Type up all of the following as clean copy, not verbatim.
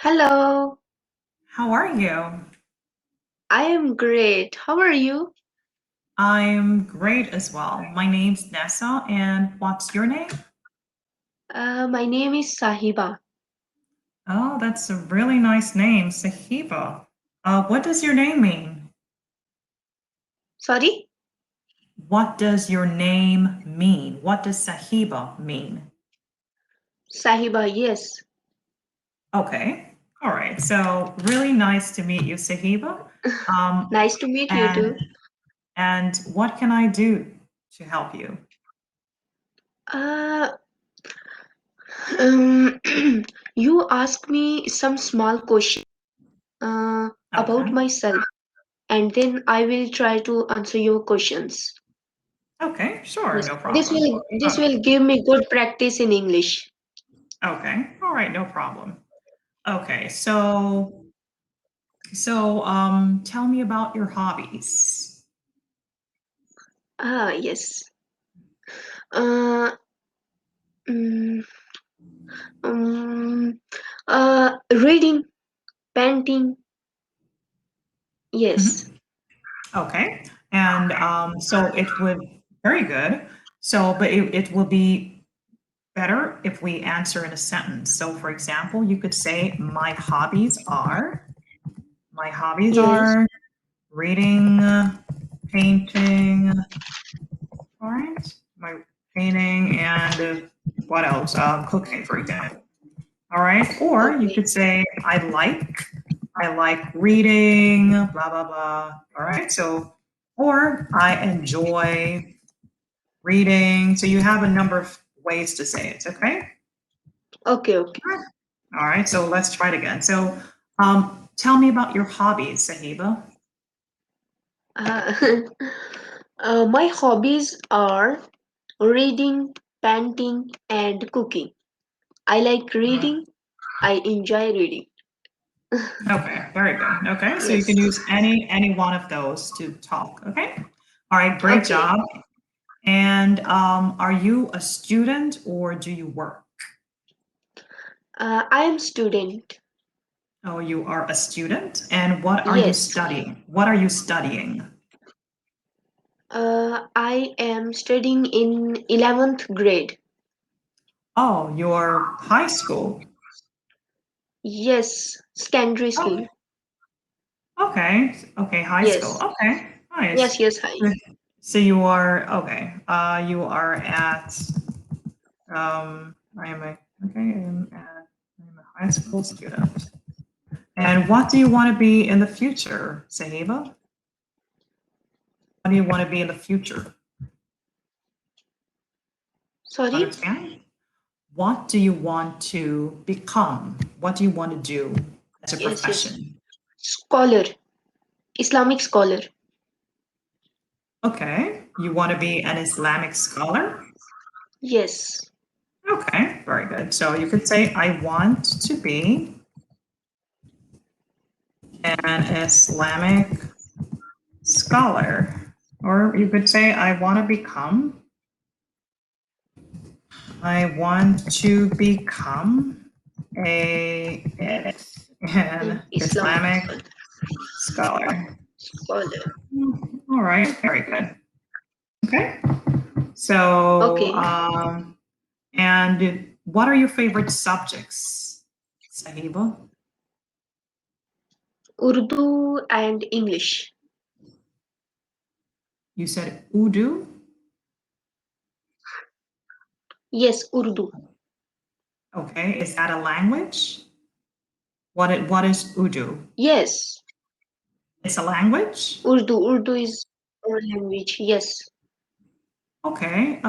Hello, How are you? I am great. How are you? I'm great as well. My name's Nessa, and what's your name? My name is Sahiba. Oh, that's a really nice name, Sahiba. What does your name mean? Sorry? What does your name mean? What does Sahiba mean? Sahiba, yes. Okay, all right. So really nice to meet you, Sahiba. Um, Nice to meet you and too. and what can I do to help you? Uh, um, you ask me some small question about Okay. myself, and then I will try to answer your questions. Okay, sure, Yes, no this problem. will this will give me good practice in English. Okay, all right, no problem. Okay, so tell me about your hobbies. Yes. Uh, mm, um, Reading, painting. Yes. Mhm. Okay, and so it would very good. So, but it will be better if we answer in a sentence. So, for example, you could say, my hobbies Yes. are reading, painting, all right, my painting, and what else? Cooking, for example. All right. Or you Okay. could say, I like reading, blah, blah, blah. All right. So, or I enjoy reading. So you have a number of ways to say it. Okay. Okay. Okay. All right. So let's try it again. So tell me about your hobbies, Sahiba. Uh, my hobbies are reading, painting, and cooking. I like reading. I enjoy reading. Okay. Very good. Okay. So you Yes. can use any one of those to talk. Okay. All right. Great Okay. job. And are you a student or do you work? I am student. Oh, you are a student? And what are you Yes. studying? What are you studying? I am studying in 11th grade. Oh, you're high school. Yes. Secondary Oh, school. okay. Okay, high school. Yes. Okay, Yes. nice. Yes. Hi. So you are okay. You are at I am a okay, I'm a high school student. And what do you want to be in the future, Sahiba? What do you want to be in the future? Sorry. Understand? What do you want to become? What do you want to do as a Yes. Yes. profession? Scholar. Islamic scholar. Okay, you want to be an Islamic scholar? Yes. Okay, very good. So you could say, I want to be an Islamic scholar. Or you could say, I want to become An an Islamic Islamic scholar. scholar. All right, very good. Okay. So, Okay. and what are your favorite subjects, Sahiba? Urdu and English. You said Urdu. Yes, Urdu. Okay, is that a language? What is Urdu? Yes, It's a language. Urdu. Urdu is our language. Yes. Okay.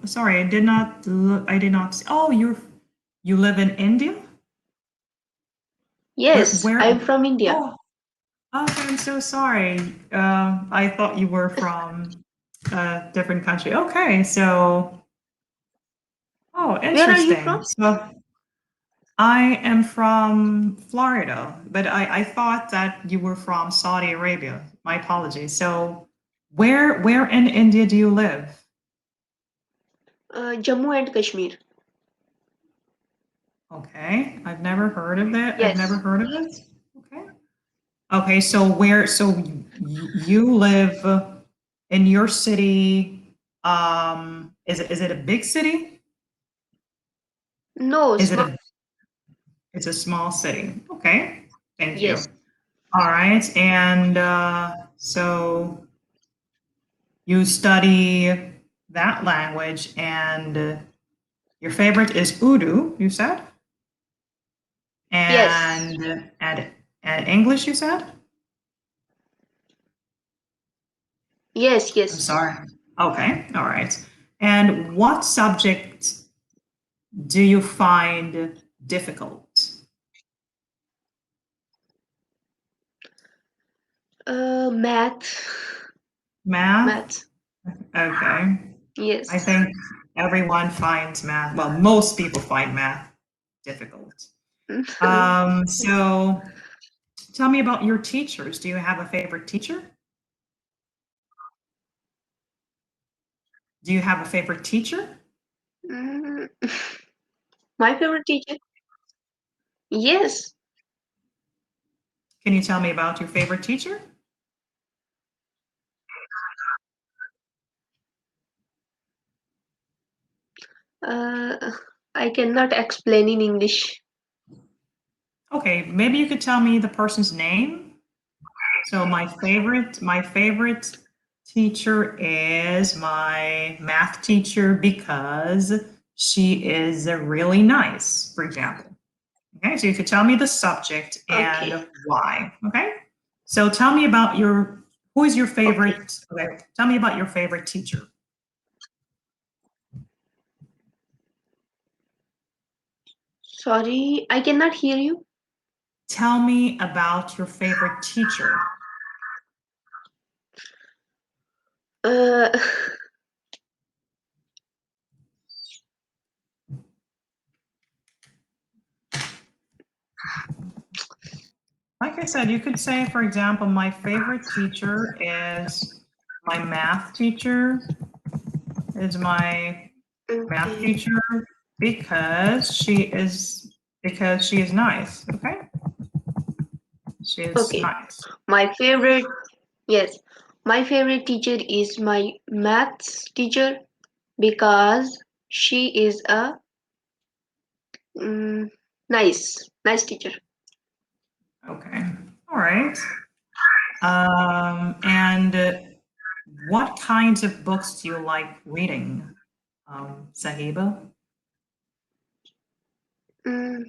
Sorry, I did not. I did not. Oh, you live in India. Where? Yes, Where? I'm from India. Oh, okay. I'm so sorry. I thought you were from a different country. Okay, so oh, Where are you from? interesting. So I am from Florida, but I thought that you were from Saudi Arabia. My apologies. So where in India do you live? Jammu and Kashmir. Okay, I've never heard of it. Yes. I've never heard of it. Okay. Okay, so you live in your city, is it a big city? No, Is it small. it's a small city. Okay, thank you. Yes. All right, and so you study that language, and your favorite is Urdu, you said? Yes. And English, you said? Yes. I'm Yes. sorry. Okay, all right. And what subject do you find difficult? Math. Math? Math. Okay. Yes. I think everyone finds math, well, most people find math difficult. So tell me about your teachers. Do you have a favorite teacher? Do you have a favorite teacher? Mm, my favorite teacher. Yes. Can you tell me about your favorite teacher? I cannot explain in English. Okay, maybe you could tell me the person's name. So my favorite teacher is my math teacher because she is really nice, for example. Okay, so you could tell me the subject Okay. and why. Okay, so tell me about who is your favorite? Okay, tell me about your favorite teacher. Sorry, I cannot hear you. Tell me about your favorite teacher. Uh, Like I said, you could say, for example, my favorite teacher is my math teacher, is my math okay. teacher because she is nice. Okay, she is Okay. nice. My favorite, yes, my favorite teacher is my maths teacher because she is a mm, nice teacher. Okay, all right. And what kinds of books do you like reading, Sahiba?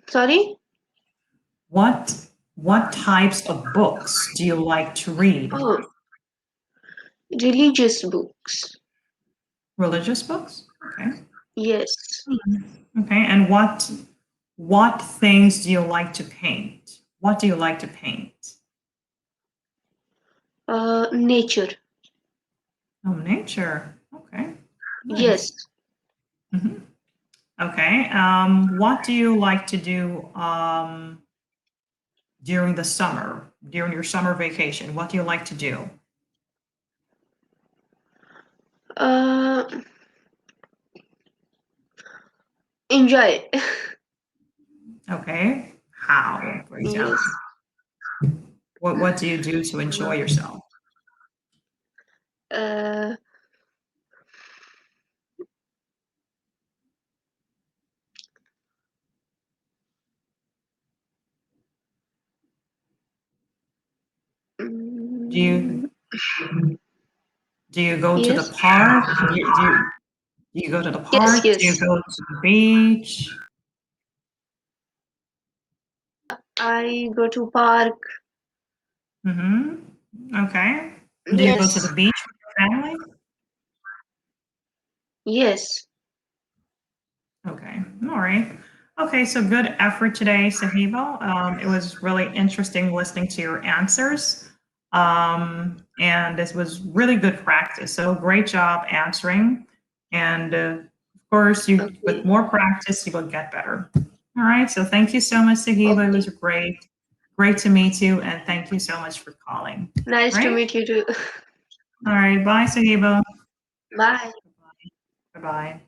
Sorry? What types of books do you like to read? Oh, religious books. Religious books? Okay. Yes. Okay, and what things do you like to paint? What do you like to paint? Nature. Oh, nature. Okay, nice. Yes. Mhm. Okay, what do you like to do during the summer, during your summer vacation? What do you like to do? Uh, enjoy. Okay, how, for example? Yes. What do you do to enjoy yourself? Uh, Do you mm, do you go to the yes. park? Do you go to the Yes. park? Do you Yes. go to the beach? I go to park. Mm-hmm. Okay. Do you go to Yes. the beach with your family? Yes. Okay. All right. Okay. So good effort today, Sahiba. It was really interesting listening to your answers. And this was really good practice. So great job answering. And of course, with Okay. more practice, you will get better. All right. So thank you so much, Sahiba. It Okay. was great to meet you. And thank you so much for calling. Nice to Right? meet you too. All right. Bye, Sahiba. Bye. Bye bye.